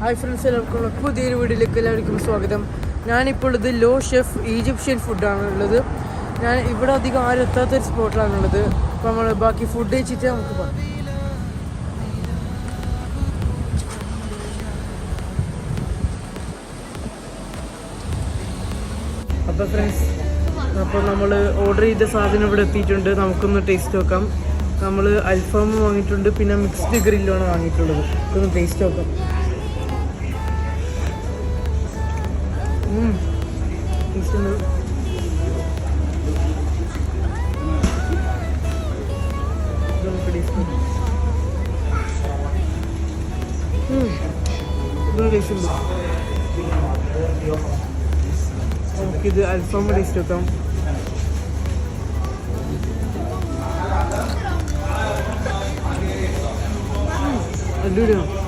Hi friends, എല്ലാവർക്കും പുതിയൊരു വീഡിയോയിലേക്ക് എല്ലാവർക്കും സ്വാഗതം. ഞാനിപ്പോൾ ഉള്ളത് ലോ ഷെഫ് ഈജിപ്ഷ്യൻ ഫുഡാണ് ഉള്ളത്. ഞാൻ ഇവിടെ അധികം ആരും എത്താത്തൊരു സ്പോട്ടിലാണുള്ളത്. അപ്പോൾ നമ്മൾ ബാക്കി ഫുഡ് കഴിച്ചിട്ട് നമുക്ക് പോകാം. അപ്പോൾ ഫ്രണ്ട്സ്, അപ്പോൾ നമ്മൾ ഓർഡർ ചെയ്ത സാധനം ഇവിടെ എത്തിയിട്ടുണ്ട്. നമുക്കൊന്ന് ടേസ്റ്റ് നോക്കാം. നമ്മൾ അൽഫാം വാങ്ങിയിട്ടുണ്ട്, പിന്നെ മിക്സ്ഡ് ഗ്രില്ലാണ് വാങ്ങിയിട്ടുള്ളത്. ഒന്ന് ടേസ്റ്റ് നോക്കാം. നമുക്കിത് അൽഫാം ടേസ്റ്റ് വെക്കാം. അടിപൊളിയാണ്.